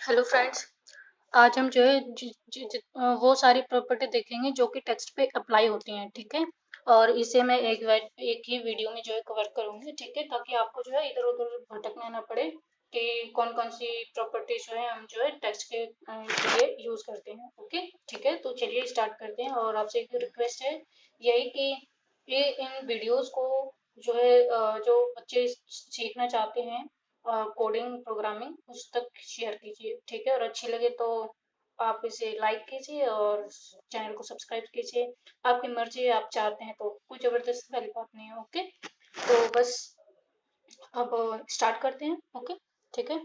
Hello friends. आज हम जो है वो सारी प्रॉपर्टी देखेंगे जो कि टेक्स्ट पे अप्लाई होती हैं। ठीक है। और इसे मैं एक ही वीडियो में जो है कवर करूंगी। ठीक है, ताकि आपको जो है इधर उधर भटकना ना पड़े कि कौन कौन सी प्रॉपर्टी जो है हम जो है टेक्स्ट के लिए यूज करते हैं। ओके, ठीक है, तो चलिए स्टार्ट करते हैं। और आपसे एक रिक्वेस्ट है यही कि ये इन वीडियोस को जो है जो बच्चे सीखना चाहते हैं कोडिंग प्रोग्रामिंग उस तक शेयर कीजिए। ठीक है, और अच्छी लगे तो आप इसे लाइक कीजिए और चैनल को सब्सक्राइब कीजिए। आपकी मर्जी है, आप चाहते हैं तो कोई जबरदस्ती वाली बात नहीं है। ओके, तो बस अब स्टार्ट करते हैं। ओके, ठीक है,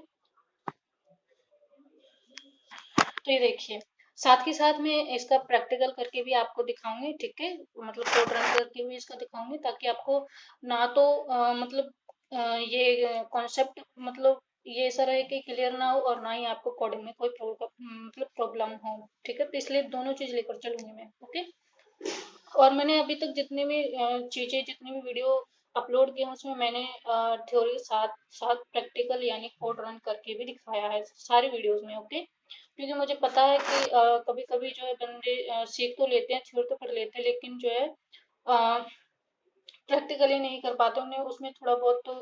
तो ये देखिए, साथ ही साथ में इसका प्रैक्टिकल करके भी आपको दिखाऊंगी। ठीक है, मतलब कोड रन करके भी इसका दिखाऊंगी ताकि आपको ना तो मतलब ये कॉन्सेप्ट मतलब ये ऐसा रहे कि क्लियर ना हो और ना ही आपको कोडिंग में कोई मतलब प्रॉब्लम हो। ठीक है, तो इसलिए दोनों चीज लेकर चलूंगी मैं। ओके, और मैंने अभी तक जितने भी चीजें जितने भी वीडियो अपलोड किए हैं उसमें मैंने थ्योरी साथ साथ प्रैक्टिकल यानी कोड रन करके भी दिखाया है सारी वीडियोस में। ओके, क्योंकि मुझे पता है कि कभी कभी जो है बंदे सीख तो लेते हैं, थ्योरी तो कर लेते हैं, लेकिन जो है प्रैक्टिकली नहीं कर पाते, उन्हें उसमें थोड़ा बहुत तो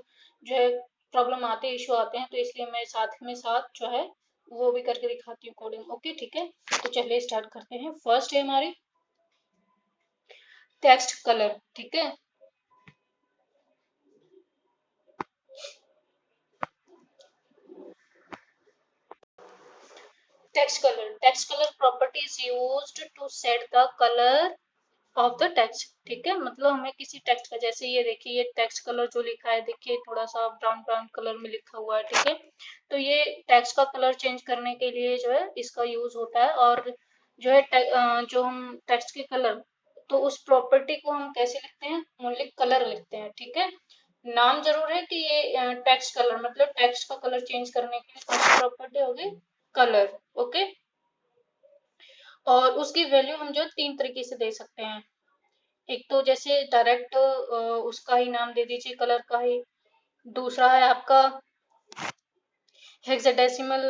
जो है प्रॉब्लम आते हैं, इशू आते हैं। तो इसलिए मैं साथ में साथ जो है वो भी करके दिखाती हूँ कोडिंग। ओके, ठीक है, तो चलिए स्टार्ट करते हैं। फर्स्ट है हमारी टेक्स्ट कलर। ठीक है, text colour property is used to set the colour of the text. ठीक है, मतलब हमें किसी टेक्स्ट का, जैसे ये देखिए, ये टेक्स्ट कलर जो लिखा है, देखिए थोड़ा सा ब्राउन ब्राउन कलर में लिखा हुआ है। ठीक है, तो ये टेक्स्ट का कलर चेंज करने के लिए जो है इसका यूज होता है। और जो है जो हम टेक्स्ट के कलर, तो उस प्रॉपर्टी को हम कैसे लिखते हैं, ओनली कलर लिखते हैं। ठीक है, नाम जरूर है कि ये टेक्स्ट कलर, मतलब टेक्स्ट का कलर चेंज करने के लिए कौन सी प्रॉपर्टी होगी, कलर। ओके, और उसकी वैल्यू हम जो तीन तरीके से दे सकते हैं। एक तो जैसे डायरेक्ट उसका ही नाम दे दीजिए, कलर का ही। दूसरा है आपका हेक्साडेसिमल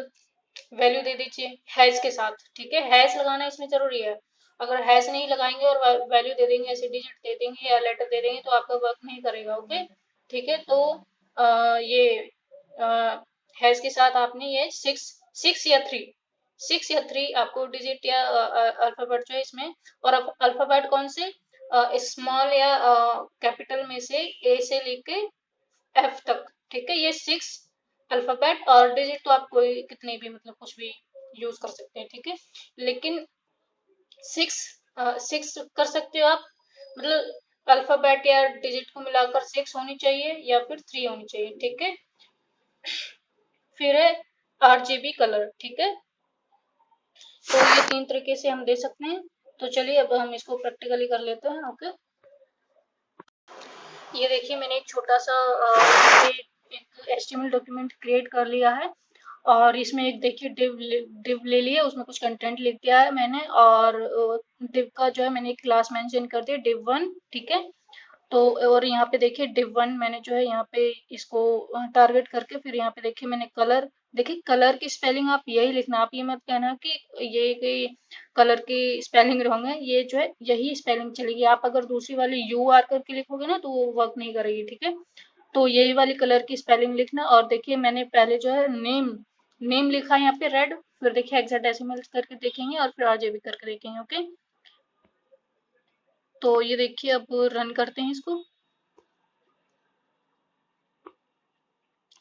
वैल्यू दे दीजिए हैश के साथ। ठीक है, हैश लगाना इसमें जरूरी है। अगर हैश नहीं लगाएंगे और वैल्यू दे देंगे, ऐसे डिजिट दे देंगे या लेटर दे देंगे, तो आपका वर्क नहीं करेगा। ओके, ठीक है, तो ये हैश के साथ आपने ये सिक्स सिक्स या थ्री सिक्स या थ्री आपको डिजिट या अल्फाबेट जो है इसमें। और अल्फाबेट कौन से, स्मॉल या कैपिटल में से ए से लेके एफ तक। ठीक है, ये सिक्स अल्फाबेट, और डिजिट तो आप कोई कितने भी मतलब कुछ भी यूज कर सकते हैं। ठीक है, लेकिन सिक्स सिक्स कर सकते हो आप, मतलब अल्फाबेट या डिजिट को मिलाकर सिक्स होनी चाहिए या फिर थ्री होनी चाहिए। ठीक है, फिर है आरजीबी कलर। ठीक है, तो ये तीन तरीके से हम दे सकते हैं। तो चलिए अब हम इसको प्रैक्टिकली कर लेते हैं। ओके, ये देखिए, मैंने एक छोटा सा एक एचटीएमएल डॉक्यूमेंट क्रिएट कर लिया है। और इसमें एक देखिए डिव ले लिया, उसमें कुछ कंटेंट लिख दिया है मैंने। और डिव का जो है मैंने एक क्लास मेंशन कर दिया, डिव वन। ठीक है, तो और यहाँ पे देखिए डिव वन मैंने जो है यहाँ पे इसको टारगेट करके, फिर यहाँ पे देखिए मैंने कलर, देखिए कलर की स्पेलिंग आप यही लिखना, आप ये मत कहना कि ये कि कलर की स्पेलिंग रॉन्ग है। ये जो है यही स्पेलिंग चलेगी। आप अगर दूसरी वाली यू आर करके लिखोगे ना तो वो वर्क नहीं करेगी। ठीक है, तो यही वाली कलर की स्पेलिंग लिखना। और देखिए मैंने पहले जो है नेम नेम लिखा है यहाँ पे रेड, फिर देखिए हेक्साडेसिमल करके देखेंगे और फिर आरजीबी करके देखेंगे। ओके, तो ये देखिए अब रन करते हैं इसको।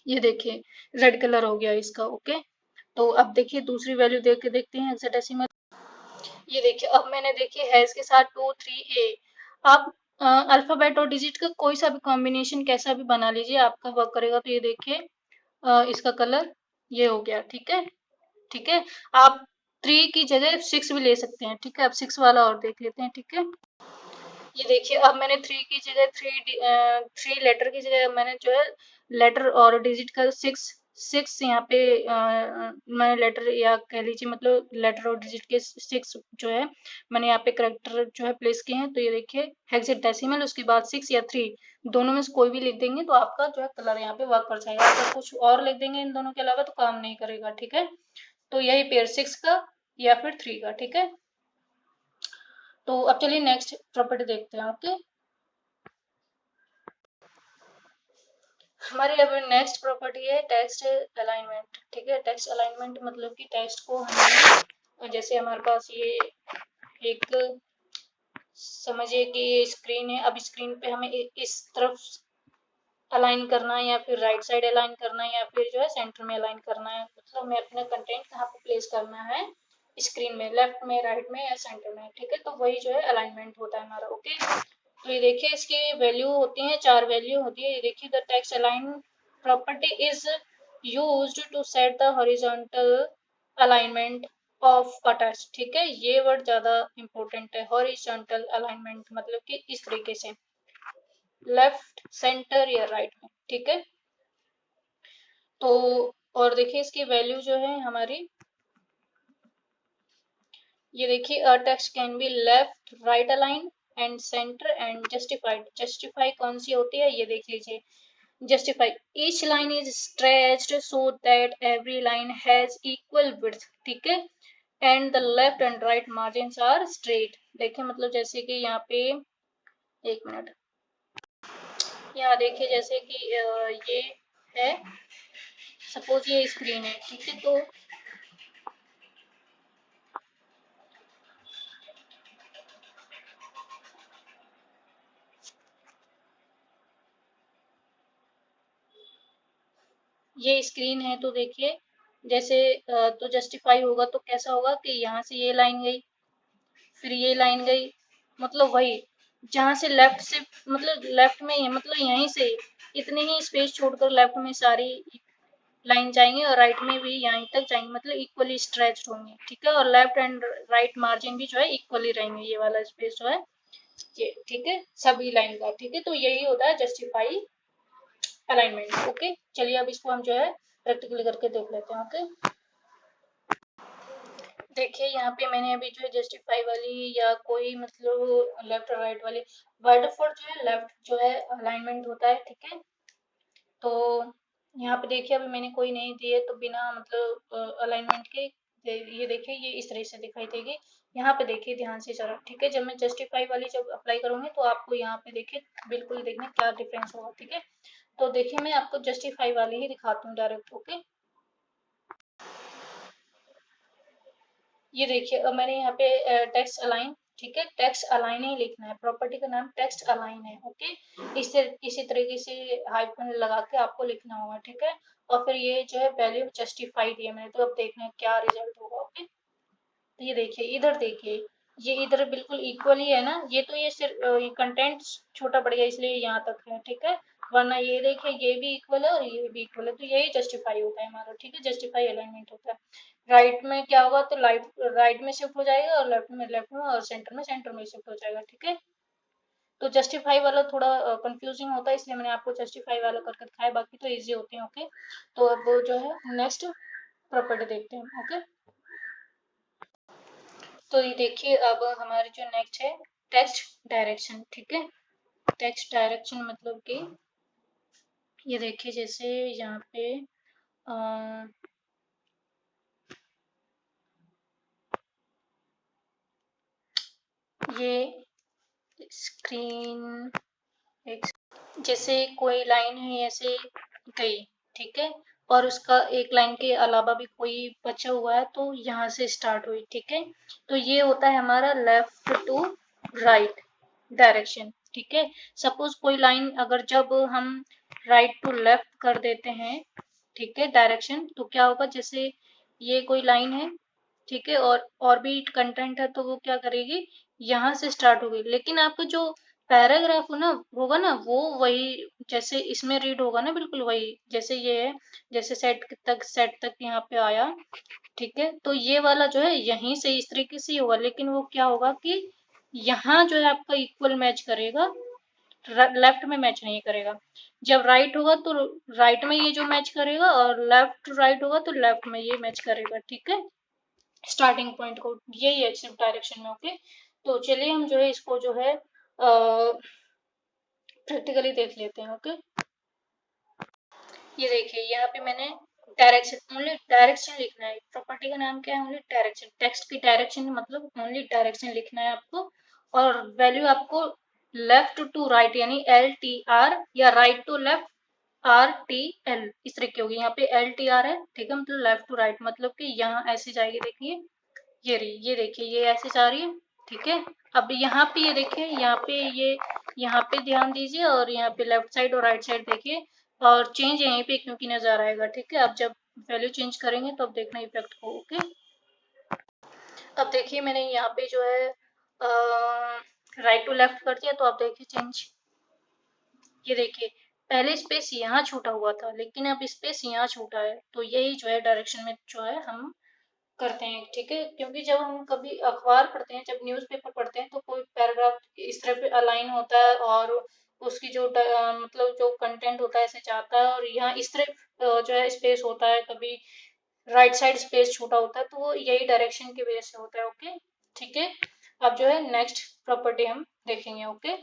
ये देखिए रेड कलर हो गया इसका। ओके, तो अब देखिए दूसरी वैल्यू देख के देखते हैं हेक्साडेसिमल। ये देखिए अब मैंने देखिए हैश के साथ 2 3 ए, आप अल्फाबेट और डिजिट का कोई सा भी कॉम्बिनेशन कैसा भी बना लीजिए, आपका वर्क करेगा। तो ये देखिए इसका कलर ये हो गया। ठीक है, ठीक है, आप थ्री की जगह सिक्स भी ले सकते हैं। ठीक है, अब सिक्स वाला और देख लेते हैं। ठीक है, ये देखिए अब मैंने थ्री की जगह थ्री लेटर की जगह मैंने जो है लेटर और डिजिट का सिक्स सिक्स यहाँ पे मैंने लेटर या कह लीजिए मतलब लेटर और डिजिट के सिक्स जो है मैंने यहाँ पे करेक्टर जो है प्लेस किए हैं। तो ये देखिए हेक्साडेसिमल, उसके बाद सिक्स या थ्री, दोनों में से कोई भी लिख देंगे तो आपका जो है कलर यहाँ पे वर्क कर जाएगा। अगर कुछ और लिख देंगे इन दोनों के अलावा तो काम नहीं करेगा। ठीक है, तो यही पेयर 6 का या फिर 3 का, ठीक है। तो अब चलिए नेक्स्ट प्रॉपर्टी देखते हैं, ओके। हमारी अब नेक्स्ट प्रॉपर्टी है टेक्स्ट अलाइनमेंट, ठीक है। टेक्स्ट अलाइनमेंट मतलब कि टेक्स्ट को हमें, जैसे हमारे पास ये एक, समझिए कि ये स्क्रीन है, अब स्क्रीन पे हमें इस तरफ अलाइन करना है या फिर राइट साइड अलाइन करना है या फिर जो है सेंटर में अलाइन करना है, मतलब हमें अपना कंटेंट कहाँ पे प्लेस करना है स्क्रीन में, लेफ्ट में, राइट में या सेंटर में, ठीक है। तो वही जो है अलाइनमेंट होता है हमारा, ओके। तो ये देखिए इसकी वैल्यू होती है, 4 वैल्यू होती है। ये देखिए the text align property is used to set the horizontal alignment of a text, ठीक है। ये वर्ड ज्यादा इंपॉर्टेंट है, हॉरिजॉन्टल अलाइनमेंट मतलब कि इस तरीके से लेफ्ट, सेंटर या राइट में, ठीक है। तो और देखिए इसकी वैल्यू जो है हमारी, ये देखिए a text can be left right align and center and justified. Justify कौन सी होती है ये देख लीजिए। Justify, each line is stretched so that every line has equal width, ठीक है, and the left and right margins are straight. देखिए मतलब जैसे कि यहाँ पे, एक मिनट, यहाँ देखिए जैसे कि ये है, सपोज ये स्क्रीन है, ठीक है। तो ये स्क्रीन है, तो देखिए जैसे तो जस्टिफाई होगा तो कैसा होगा कि यहाँ से ये लाइन गई, फिर ये लाइन गई, मतलब वही जहाँ से लेफ्ट से, मतलब लेफ्ट में ही, मतलब यहीं से इतने ही स्पेस छोड़कर लेफ्ट में सारी लाइन जाएंगे और राइट में भी यहीं तक जाएंगे, मतलब इक्वली स्ट्रेच्ड होंगे, ठीक है। और लेफ्ट एंड राइट मार्जिन भी जो है इक्वली रहेंगे, ये वाला स्पेस जो है ये, ठीक है, सभी लाइन का, ठीक है। तो यही होता है जस्टिफाई अलाइनमेंट, ओके। चलिए अब इसको हम जो है प्रैक्टिकली करके देख लेते हैं, ओके। देखिए यहाँ पे मैंने अभी जो है जस्टिफाई वाली या कोई मतलब लेफ्ट और राइट वाली, बाय डिफॉल्ट जो है लेफ्ट जो है अलाइनमेंट होता है, ठीक है। तो यहाँ पे देखिए अभी मैंने कोई नहीं दी है, तो बिना मतलब अलाइनमेंट के ये देखिए ये इस तरह से दिखाई देगी। यहाँ पे देखिए ध्यान से जरा, ठीक है। जब मैं जस्टिफाई वाली जब अप्लाई करूंगी तो आपको यहाँ पे देखिए बिल्कुल देखना क्या डिफरेंस होगा, ठीक है। तो देखिए मैं आपको जस्टिफाई वाली ही दिखाती हूँ डायरेक्ट, ओके। ये देखिए अब मैंने यहाँ पे टेक्स्ट अलाइन, ठीक है, टेक्स्ट अलाइन ही लिखना है, प्रॉपर्टी का नाम टेक्स्ट अलाइन है, ओके। इसी तरीके से हाइफन लगा के आपको लिखना होगा, ठीक है। और फिर ये जो है वैल्यू जस्टिफाई दी है मैंने, तो अब देखना है क्या रिजल्ट होगा, ओके। तो ये देखिए इधर देखिए, ये इधर बिल्कुल इक्वल ही है ना, ये तो ये सिर्फ ये कंटेंट छोटा पड़ गया इसलिए यहाँ तक है, ठीक है। वरना ये देखिए ये भी इक्वल है और ये भी इक्वल है, तो यही जस्टिफाई होता है हमारा, ठीक है, जस्टिफाई अलाइनमेंट होता है। राइट में क्या होगा तो राइट में शिफ्ट हो जाएगा और लेफ्ट में और सेंटर में शिफ्ट हो जाएगा, ठीक है। तो जस्टिफाई वाला थोड़ा कंफ्यूजिंग होता है, इसलिए मैंने आपको जस्टिफाई वाला करके दिखाया, बाकी तो इजी होते हैं, ओके। तो अब वो जो है नेक्स्ट प्रॉपर्टी देखते हैं, ओके। तो ये देखिए अब हमारी जो नेक्स्ट है टेक्स्ट डायरेक्शन, ठीक है। टेक्स्ट डायरेक्शन मतलब कि ये देखिए जैसे यहाँ पे अ, ये स्क्रीन, एक, जैसे कोई लाइन है ऐसे गई, ठीक है, और उसका एक लाइन के अलावा भी कोई बचा हुआ है तो यहाँ से स्टार्ट हुई, ठीक है। तो ये होता है हमारा लेफ्ट टू राइट डायरेक्शन, ठीक है। सपोज कोई लाइन अगर जब हम राइट टू लेफ्ट कर देते हैं, ठीक है, डायरेक्शन, तो क्या होगा, जैसे ये कोई लाइन है, ठीक है, और भी कंटेंट है, तो वो क्या करेगी, यहाँ से स्टार्ट होगी, लेकिन आपका जो पैराग्राफ हो ना होगा ना वो वही जैसे इसमें रीड होगा ना, बिल्कुल वही जैसे ये है, जैसे सेट तक यहाँ पे आया, ठीक है। तो ये वाला जो है यहीं से इस तरीके से ही होगा, लेकिन वो क्या होगा कि यहाँ जो है आपका इक्वल मैच करेगा, लेफ्ट में मैच नहीं करेगा। जब राइट होगा तो राइट में ये जो मैच करेगा, और लेफ्ट राइट होगा तो लेफ्ट में ये मैच करेगा, ठीक है। स्टार्टिंग पॉइंट को यही है सिर्फ डायरेक्शन में, ओके। तो चलिए हम जो है इसको जो है प्रैक्टिकली देख लेते हैं, ओके। ये देखिए यहाँ पे मैंने डायरेक्शन, ओनली डायरेक्शन लिखना है। प्रॉपर्टी का नाम क्या है? Only direction. टेक्स्ट की डायरेक्शन मतलब ओनली डायरेक्शन लिखना है आपको। और वैल्यू आपको लेफ्ट टू राइट यानी LTR या राइट टू लेफ्ट RTL इस तरीके होगी। यहाँ पे LTR है, ठीक है, मतलब लेफ्ट टू राइट, मतलब कि यहाँ ऐसे जाएगी। देखिए ये रही, ये देखिए ये ऐसे जा रही है, ठीक है। अब यहाँ पे ये देखिए, यहाँ पे ये, यहाँ पे ध्यान दीजिए, और यहाँ पे लेफ्ट साइड और राइट साइड देखिए। और चेंज यहीं पे क्योंकि नजर आएगा, ठीक है। अब जब वैल्यू चेंज करेंगे तो अब देखना इफेक्ट को, ओके। अब देखिए मैंने यहाँ पे जो है राइट टू लेफ्ट कर दिया, तो आप देखिए चेंज। ये देखिए पहले स्पेस यहाँ छूटा हुआ था, लेकिन अब स्पेस यहाँ छूटा है, तो यही जो है डायरेक्शन में जो है हम करते हैं, ठीक है। क्योंकि जब हम कभी अखबार पढ़ते हैं, जब न्यूज़पेपर पढ़ते हैं, तो कोई पैराग्राफ इस तरह पे अलाइन होता है, और उसकी जो मतलब जो कंटेंट होता है ऐसे जाता है, और यहाँ इस तरह जो है स्पेस होता है, कभी राइट साइड स्पेस छोटा होता है, तो वो यही डायरेक्शन की वजह से होता है, ओके, ठीक है। अब जो है नेक्स्ट प्रॉपर्टी हम देखेंगे, ओके।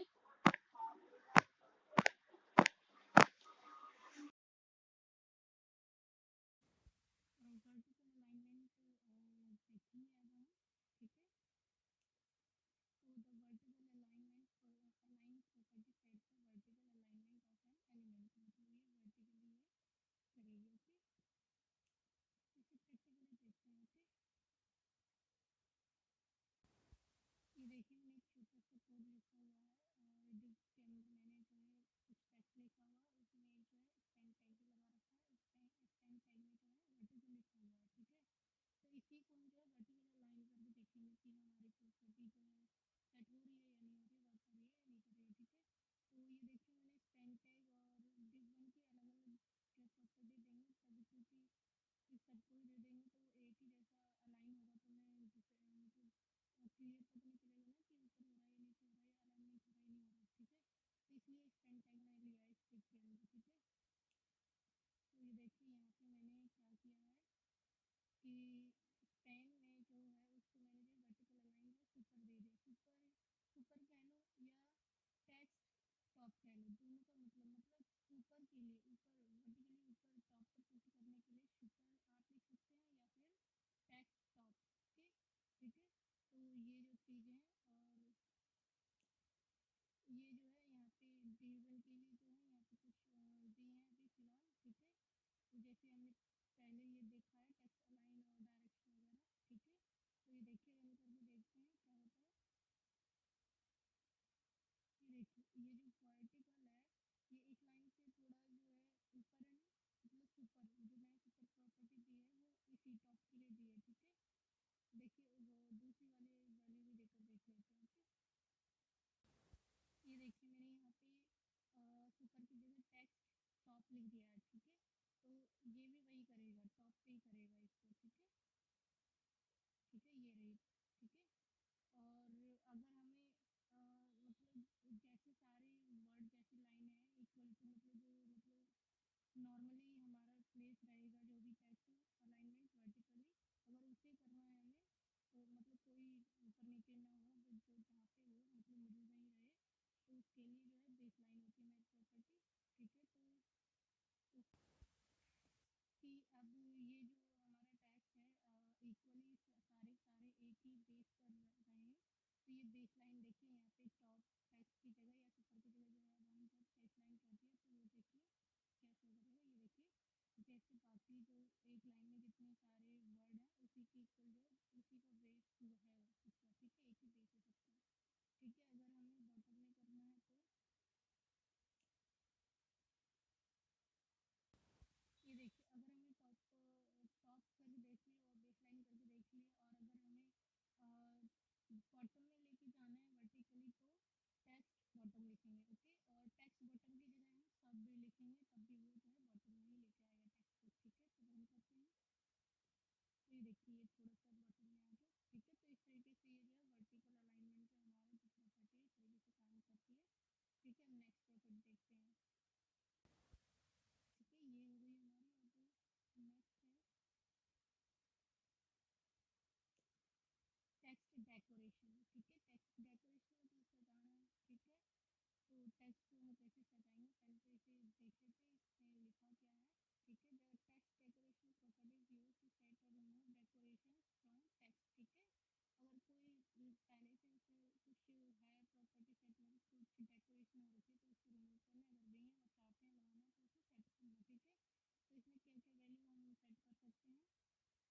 कुछ है प्रॉपर्टी सेट में कुछ डेकोरेशन हो रखी है तो उसको रिमूव करना है, अगर भैया और चाहते हैं लगाना है तो उसे सेट करना, ठीक है। तो इसमें क्या क्या वैल्यू हम सेट कर सकते हैं,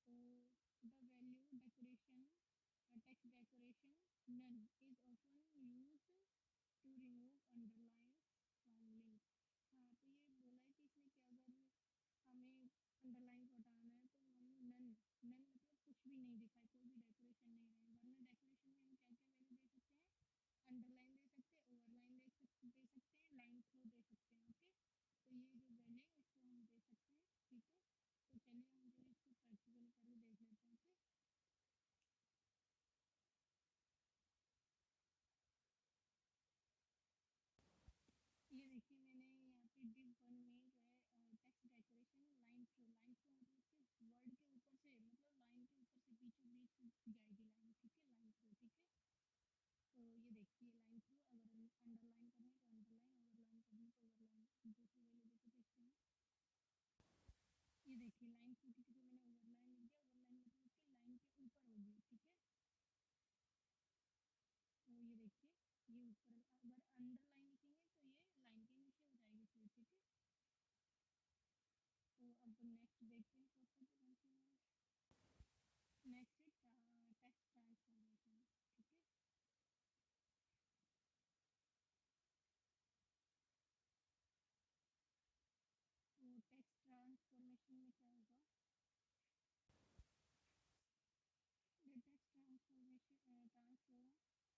तो the value decoration text decoration none is often used to remove underline from link. हाँ तो ये बोला है कि इसमें कि अगर हमें अंडरलाइन को हटाना है तो हम नन, नन मतलब कुछ भी नहीं दिखाए, कोई भी डेकोरेशन नहीं रहे, वरना डेकोरेशन में हम क्या क्या वैल्यू दे सकते हैं, अंडरलाइन दे सकते हैं, ओवरलाइन दे सकते हैं, लाइन थ्रू दे सकते हैं, ओके। तो ये जो वैल्यू है इसको हम दे सकते हैं, ठीक है। तो चलिए हम जो इसको प्रैक्टिकली करके देख लेते हैं, ओके। ये देखिए मैंने यहाँ पे डिव वन में जो है टेक्स्ट डेकोरेशन लाइन थ्रू मतलब सिर्फ वर्ड के ऊपर से, मतलब लाइन के ऊपर से बीचों बीच जाएगी लाइन, ठीक है, लाइन थ्रू, ठीक है। तो ये देखिए लाइन थ्रू, अगर अंडरलाइन करनी है तो अंडरलाइन, ओवरलाइन करनी है तो ओवरलाइन, दूसरी वैल्यू देकर देखते हैं। ये देखिए लाइन थ्रू की जगह मैंने ओवरलाइन लिख दिया, ओवरलाइन मतलब कि लाइन के ऊपर होगी, ठीक है। तो ये देखिए ये ऊपर, अगर अंडरलाइन लिखेंगे तो ये लाइन के नीचे हो जाएगी फिर, ठीक है। तो अब नेक्स्ट देखते हैं प्रॉपर्टी कौन सी है। नेक्स्ट है टेक्स्ट ट्रांसफॉर्मेशन, ठीक है। तो टेक्स्ट ट्रांसफॉर्मेशन में क्या होगा, the text transform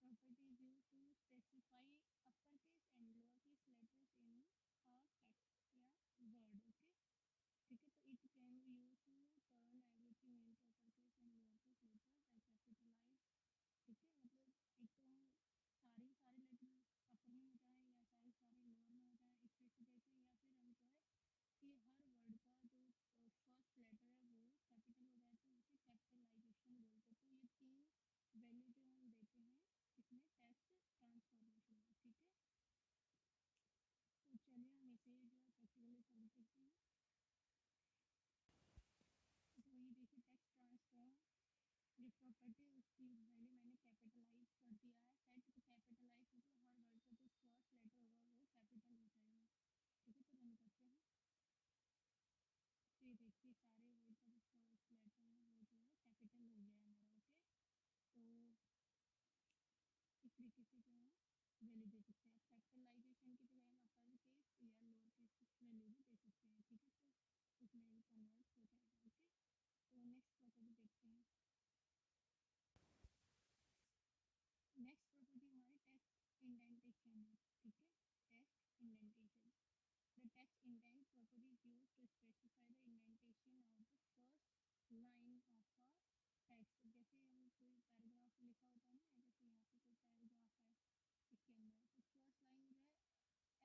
property is used to specify uppercase and lowercase letters in a text या word, okay, ठीक है। तो it can be used to turn everything into uppercase and lowercase letters and capitalize, ठीक है। मतलब एक तो हम सारे लेटर अपर में हो जाए या सारे लोअर में हो जाए इस तरह से देखें, या फिर हम जो है कि हर वर्ड का जो फर्स्ट लेटर है वो कैपिटल हो जाए तो उसे कैपिटलाइजेशन बोलते हैं। तो ये तीन वैल्यू जो हम देते हैं इसमें टेक्स्ट ट्रांसफॉर्मेशन में, ठीक है। तो चलिए हम इसे जो है प्रैक्टिकली कर देखते हैं। तो ये देखिए टेक्स्ट ट्रांसफॉर्म जो प्रॉपर्टी उसकी वैल्यू मैंने कैपिटलाइज कर दिया है, सेट तो कैपिटलाइज मतलब हर वर्ड का जो फर्स्ट लेटर होगा वो कैपिटल हो जाएगा, ठीक है। तो रन करते हैं, ये देखिए सारे वर्ड का जो फर्स्ट लेटर है वो जो है कैपिटल हो गया है मेरा, ओके। तो इस तरीके से जो है वैल्यू दे सकते हैं, कैपिटलाइजेशन की जगह हम अपर केस या लोअर केस वैल्यू भी दे सकते हैं, ठीक है। तो उसमें भी कन्वर्ट हो जाएगा, ओके। तो नेक्स्ट प्रॉपर्टी देखते हैं। नेक्स्ट प्रॉपर्टी हमारी टेक्स्ट इंडेंटेशन है, ठीक है। Text indentation, the text indent property is used to specify the indentation of the first line of a text। जैसे हम कोई पैराग्राफ लिखा होता है ना, जैसे यहाँ पे कोई पैराग्राफ है इसके अंदर, तो फर्स्ट लाइन जो है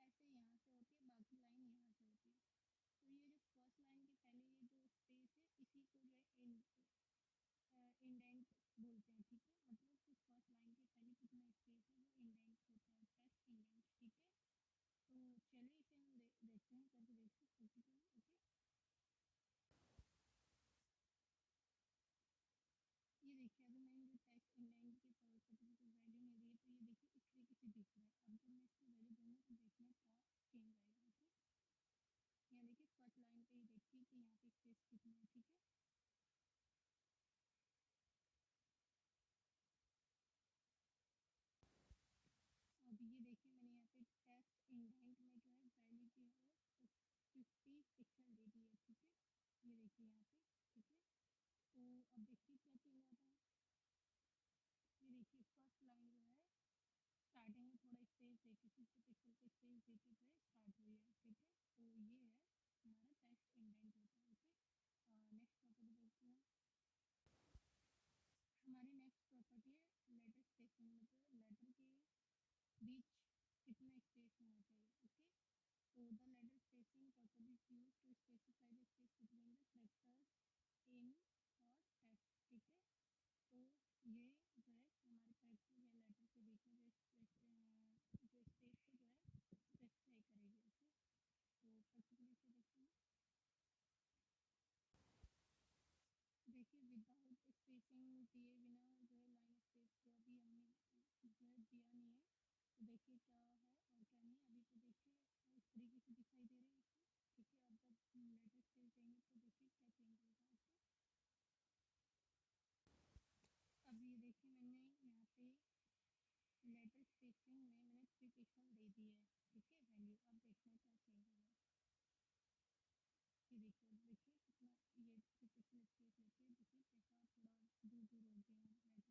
ऐसे यहाँ से होती है, बाकी लाइन यहाँ से होती है। तो ये जो फर्स्ट लाइन के पहले ये जो स्पेस है इसी को जो है इंडेंट बोलते हैं, ठीक है। मतलब कि फर्स्ट लाइन के पहले कितना स्पेस है वो इंडेंट होता है, टेक्स्ट इंडेंट, ठीक है। तो चलिए इसे हम देखते हैं करके देखते हैं प्रैक्टिकली, ओके। ये देखिए अगर मैंने जो टेक्स्ट इंडेंट की प्रॉपर्टी को वैल्यू नहीं दी है तो ये देखिए इस तरीके से दिख रहा है, अब जब मैं इसको वैल्यू दूंगा तो देखना क्या चेंज आएगा, ओके। यहाँ देखिए फर्स्ट लाइन पे ही देखिए कि यहाँ पे स्पेस कितना है, ठीक है। अब ये देखिए मैंने यहाँ पे टेक्स्ट इंडेंट में जो है वैल्यू की है 50 पिक्सल दे दी है, ठीक है। ये देखिए यहाँ पे, ठीक है। तो अब देखिए क्या चेंज आता है, ये देखिए फर्स्ट लाइन जो है स्टार्टिंग में थोड़ा स्पेस देके 50 पिक्सल का स्पेस देके जो है स्टार्ट हुई है, ठीक है। तो ये है हमारा टेक्स्ट इंडेंट होता है, ओके। नेक्स्ट प्रॉपर्टी देखते हैं। हमारी नेक्स्ट प्रॉपर्टी है लेटर स्पेसिंग, मतलब लेटर के बीच कितना स्पेस होना चाहिए, ओके। तो the letter spacing property is use to specify the space between the characters in text, ठीक है। तो ये जो है हमारे कैरेक्टर या लेटर के बीच में जो स्पेस को जो है स्पेसिफाई करेगी, ओके। तो पर्टिकुलर से देखते हैं, देखिए विदाउट स्पेसिंग दिए बिना जो है लाइन स्पेस जो अभी हमने है दिया नहीं है, तो देखिए क्या है और क्या नहीं। अभी तो देखिए इस तरीके से दिखाई दे रही है इसमें, ठीक है। अब जब लेटर स्पेस देंगे तो देखिए क्या चेंज होगा। ओके, अब ये देखिए मैंने यहाँ पे लेटर स्पेसिंग में मैंने 3 पिक्सल दे दी है, ठीक है, वैल्यू। अब देखना क्या चेंज होगा। ये देखिए, देखिए कितना ये 3 पिक्सल स्पेस लेके देखिए कैसा थोड़ा दूर दूर हो गया लेटर।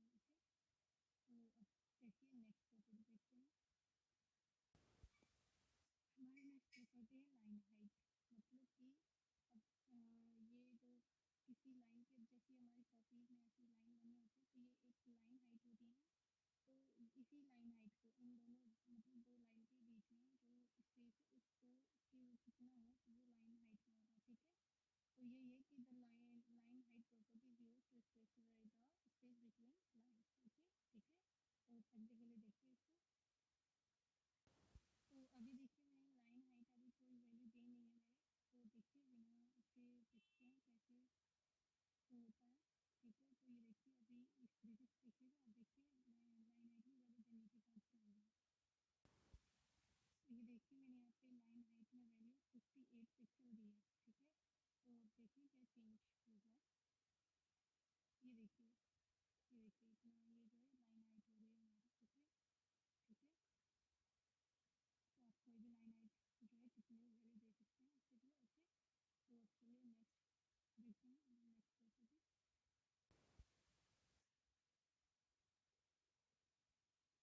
ओके, तो अब देखिए नेक्स्ट प्रॉपर्टी देखते हैं। हमारी नेक्स्ट प्रॉपर्टी है लाइन हाइट। मतलब कि अब ये जो किसी लाइन के, जैसे हमारी कॉपीज में ऐसी लाइन बनी होती है, तो ये एक लाइन हाइट होती है ना। तो इसी लाइन हाइट को इन दोनों, मतलब दो लाइन के बीच में जो स्पेस है उसको कि वो कितना हो तो वो लाइन हाइट में होगा, ठीक है। तो यही है कि the line height property is used to specify the space between lines. Okay, ठीक है। तो प्रैक्टिकली देखते हैं इसको। तो अभी देखिए मैंने लाइन हाइट अभी कोई वैल्यू दी नहीं है मेरे, तो देखिए बिना इसके देखते हैं कैसे होता है, ठीक है। तो ये देखिए अभी इस तरीके से देखिएगा। अब देखिए लाइन हाइट में वैल्यू देने के बाद क्या होगा। ये देखिए मैंने यहाँ पे लाइन हाइट में वैल्यू 58 पिक्सल दी है, ठीक है। तो अब देखिए क्या चेंज होगा। ये देखिए, ये देखिए इतना ये जो है लाइन हाइट हो रही है हमारी। ओके, ठीक है। तो आप कोई भी लाइन हाइट जो है कितने वैल्यू दे सकते हैं उसके लिए। ओके, तो अब चलिए नेक्स्ट देखते हैं, नेक्स्ट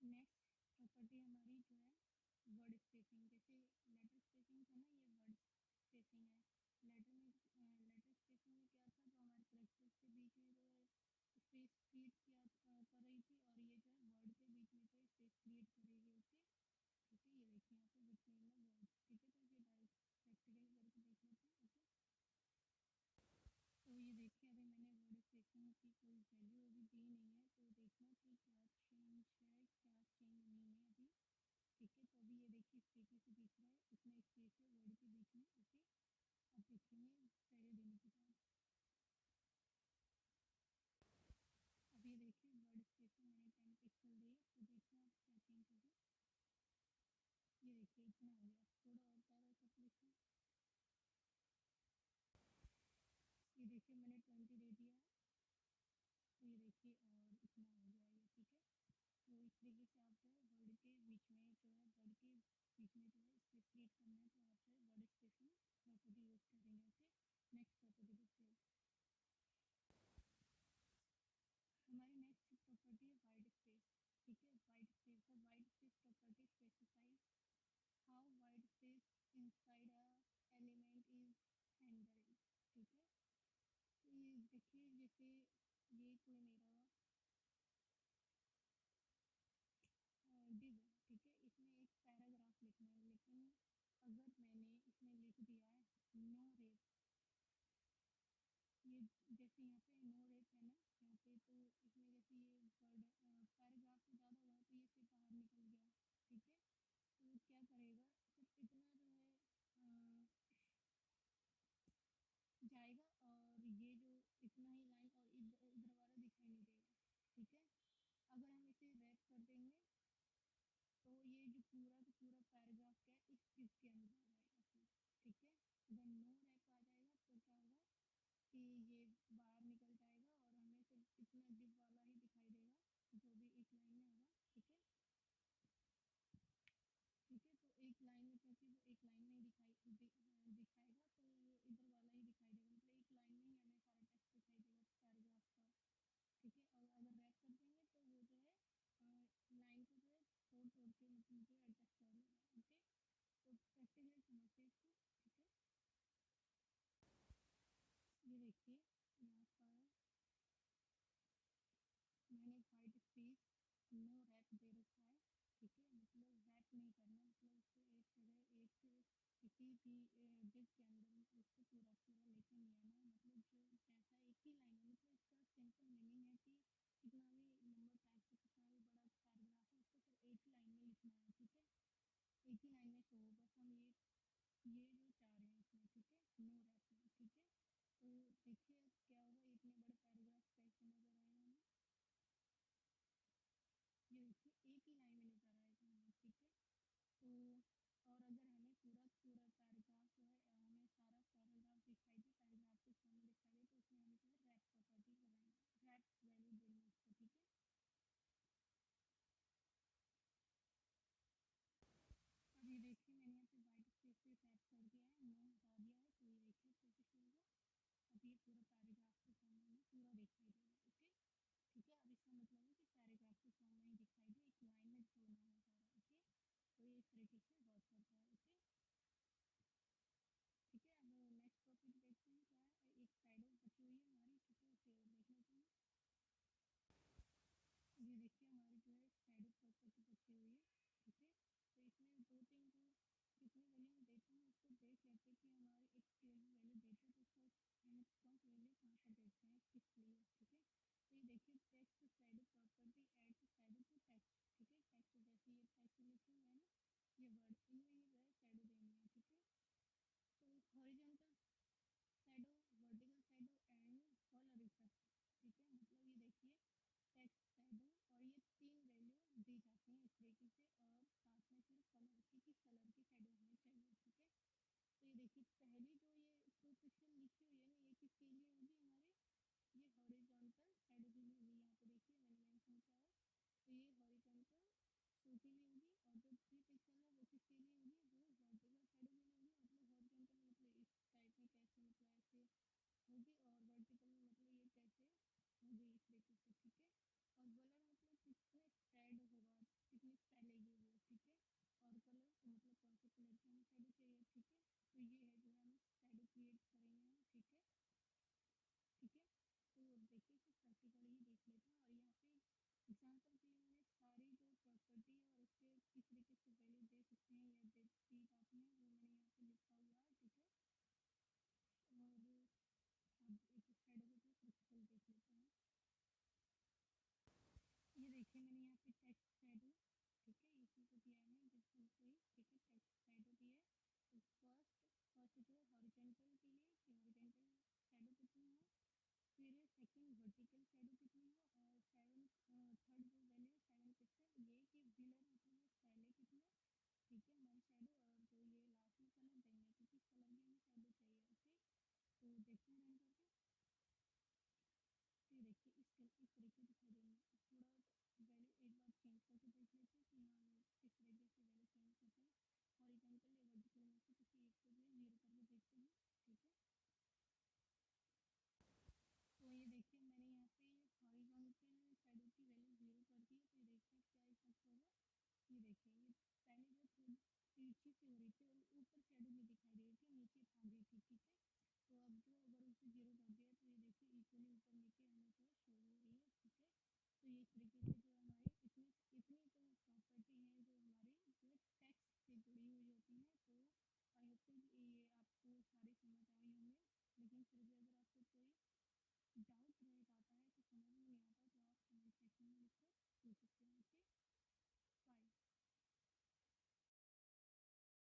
प्रॉपर्टी। नेक्स्ट प्रॉपर्टी हमारी जो है वर्ड स्पेसिंग। जैसे लेटर स्पेसिंग था ना, ये वर्ड स्पेसिंग है। लेटर स्पेसिंग में क्या था, जो हमारे करेक्टर्स के बीच में जो है स्पेस क्रिएट किया कर रही थी, और ये जो है वर्ड के बीच में जो है स्पेस क्रिएट करेगी। ओके, ठीक है। ये देखिए यहाँ पे बिटवीन द वर्ड्स, ठीक है। तो इसे डायरेक्ट प्रैक्टिकली करके देख लेते हैं। ओके, तो ये देखिए अभी मैंने वर्ड स्पेसिंग की कोई वैल्यू अभी दी नहीं है, तो देखना कि क्या चेंज है क्या चेंज नहीं है अभी, ठीक है। तो अभी ये देखिए इस तरीके से दिख रहा है, इतना स्पेस है वर्ड के बीच में। ओके, अब देखेंगे वैल्यू देने के बाद। अब ये देखिए वर्ड स्पेसिंग मैंने 10 पिक्सल दिए, तो देखना अब क्या चेंज होगा। ये देखिए इतना हो गया, थोड़ा और ज़्यादा कर लेते हैं। ये देखिए मैंने 20 दे दिया है, तो ये देखिए और इतना हो गया ये, ठीक है। तो इस तरीके से आप जो है वर्ड के बीच में जो है वर्ड के बीच में जो है स्पेस क्रिएट करना है, तो आप जो है वर्ड स्पेसिंग प्रॉपर्टी यूज करेंगे। ओके, नेक्स्ट प्रॉपर्टी देखते हैं। हमारी नेक्स्ट प्रॉपर्टी है वाइड स्पेस, ठीक है। Wide space, the wide space property specifies how wide space inside a element is handled, ठीक है। तो ये देखिए जैसे ये कोई मेरा डिव है, ठीक है। इसमें एक पैराग्राफ लिखना है, लेकिन अगर मैंने इसमें लिख दिया है नो रेप, ये जैसे यहाँ पे नो रेप है ना यहाँ पे, तो इसमें जैसे ये वर्ड पैराग्राफ से ज़्यादा हुआ तो ये से बाहर निकल गया, ठीक है। तो क्या करेगा, सिर्फ इतना जो है जाएगा, और ये जो इतना ही लाइन और इधर इधर वाला दिखाई नहीं देगा, ठीक है। अगर हम इसे रैप कर देंगे तो ये जो पूरा का पूरा पैराग्राफ क्या है इस डिव के अंदर आ जाएगा फिर, ठीक है। अगर नो रैप आ जाएगा तो क्या होगा कि ये बाहर निकल जाएगा और हमें सिर्फ इतना डिव वाला ही दिखाई देगा जो भी एक लाइन में होगा, ठीक है। ठीक है, तो एक लाइन में, क्योंकि वो एक लाइन में ही दिखाएगा, तो वो इधर वाला ही दिखाई देगा, मतलब एक लाइन में ही हमें सारा टेक्स्ट दिखाई देगा पैराग्राफ का, ठीक है। और अगर रैप कर देंगे तो वो जो है लाइन को जो है तोड़ तोड़ के मतलब जो है एडजस्ट कर लेगा। ओके, तो प्रैक्टिकली समझते हैं इसको, ठीक है। ये देखिए यहाँ पर मैंने वाइट स्पेस नो रैप दे रखा है, ठीक है। मतलब रैप नहीं करना, मतलब उसको एक जगह एक किसी भी डिव के अंदर उसको पूरा पूरा लेके नहीं आना, मतलब जो जैसा एक ही लाइन है, मतलब इसका सिंपल मीनिंग है कि कितना भी नंबर टेक्स्ट कितना भी बड़ा पैराग्राफ है उसको सिर्फ एक ही लाइन में लिखना है, ठीक है। एक ही लाइन में शो हो, बस हम ये जो चाह रहे हैं इसमें, ठीक है, नो रैप में, ठीक है। तो देखिए अब क्या होगा, इतने बड़े पैराग्राफ कैसे नजर आएगा हमें। ये देखिए एक एक ही लाइन में नज़र आएगा हमें, ठीक है। तो और अगर हमें पूरा पूरा पैराग्राफ जो है हमें सारा पैराग्राफ दिखाई दे, पैराग्राफ के फॉर्म में दिखाई दे, तो उसमें हमें जो है रैप प्रॉपर्टी लगाएंगे, रैप वैल्यू देंगे उसको, ठीक है। अब ये देखिए मैंने यहाँ पे वाइट स्पेस पे रैप कर दिया है, नो हटा दिया है, तो ये देखिए प्रोफेशनल को अब ये पूरा पैराग्राफ के फॉर्म में हमें पूरा दिखाई देगा, ओके। ठीक है, अब इसका मतलब है कि पैराग्राफ के फॉर्म में ही दिखाई दे, एक लाइन में शो ना हो सारा, ओके। तो ये इस तरीके से वर्क करता है, ओके। ठीक है, अब नेक्स्ट टॉपिक देखते हैं क्या है। एक शैडो बची हुई है हमारी, ठीक है, उसे और देख लेते हैं। ये देखिए हमारी जो है शैडो प्रॉपर्टी बची हुई है, ठीक है। तो इसमें दो तीन जो कितनी वैल्यू में देते हैं उसको देख लेते हैं कि हमारी एक वैल्यू देते हैं तो उसको हम कौन सी वैल्यू कहाँ पर देते हैं किस लिए, ठीक है। तो ये देखिए text shadow property add shadow to text, ठीक है। टेक्स्ट जैसे ये टेक्स्ट लिखे हुए हैं ना, ये वर्ड, इनमें ही जो है शैडो देनी है, ठीक है। तो horizontal shadow, vertical shadow and colour effect, ठीक है। मतलब ये देखिए टेक्स्ट शैडो और ये तीन वैल्यू दी जाती हैं इस तरीके से, और साथ में फिर कलर की किस कलर की शैडो हमें चाहिए, ठीक है। तो ये देखिए पहली जो ये 2 पिक्सल लिखी हुई है ना, ये किसके लिए होगी हमारे, ये हॉरिजॉन्टल शैडो के लिए होगी। यहाँ पे देखिए मैंने मेंशन किया है, तो ये हॉरिजॉन्टल शो के लिए होगी, और जो 3 पिक्सल है वो किसके लिए होगी, वो वर्टिकल शैडो के लिए होगी। मतलब हॉरिजॉन्टल मतलब इस टाइप में कैसे, मतलब ऐसे होगी, और वर्टिकल में मतलब ये कैसे होगी इस तरीके से, ठीक है। और कलर मतलब किसमें स्प्रेड होगा, कितनी फैलेगी वो, ठीक है। और कलर मतलब कौन से कलर की हमें शैडो चाहिए, ठीक है। तो ये है जो हम शैडो क्रिएट करेंगे हम, ठीक है। ठीक है, तो अब देखिए फिर प्रैक्टिकली ही देख लेते हैं। और यहाँ पे एग्जाम्पल के लिए मैंने सारी जो प्रॉपर्टी है और उसके किस तरीके से वैल्यू दे सकते हैं या दे दी जाती है वो मैंने यहाँ पे लिखा हुआ है, ठीक है। और अब एक शैडो का जो प्रैक्टिकल देख लेते हैं। ये देखिए मैंने यहाँ पे टेक्स्ट शैडो, ठीक है, इसी को दिया है मैंने एग्जाम्पल को ही, ठीक है। टेक्स्ट शैडो दिया है, तो फर्स्ट जो हॉरिजॉन्टल के लिए कि हॉरिजॉन्टल शैडो कितनी हो, फिर सेकंड वर्टिकल शैडो कितनी हो, और थर्ड जो वैल्यू है 7 पिक्सल, ये कि बिलर मतलब वो फैले कितना, ठीक है, हमारी शैडो। और जो ये लास्ट में कलर देंगे कि किस कलर की हमें शैडो चाहिए, ओके। तो देखते हैं रन करके। तो ये देखिए इस तरीके दिखाई देंगे। अब थोड़ा वैल्यू एक बार चेंज करके देख लेते हैं कि हाँ ये किस तरीके से वैल्यू चेंज करते हैं। हॉरिजॉन्टल या वर्टिकल में से किसी एक को जो है जीरो करके देखते हैं, ठीक है। तो ये देखिए मैंने यहाँ पे हॉरिजॉन्टल शैडो की वैल्यू जीरो कर दी है, तो ये देखिए क्या इफेक्ट होगा। ये देखिए ये पहले जो थोड़ी तिरछी सी हो रही थी और ऊपर शैडो नहीं दिखाई दे रही थी, नीचे भाग रही थी, ठीक है। तो अब जो अगर उसे जीरो कर दिया तो ये देखिए इक्वली ऊपर नीचे हमें जो है शो हो रही है, ठीक है। तो ये इस तरीके से जो हमारी इतनी इतनी जो प्रॉपर्टी है जो हमारी जो है टेक्स्ट से जुड़ी हुई होती हैं। तो आई होप ये आपको सारी समझ आई होंगे, लेकिन फिर भी अगर आपको कोई डाउट रह जाता है, कुछ समझ में नहीं आता, तो आप कमेंट सेक्शन में लिखकर पूछ सकते हैं, ओके।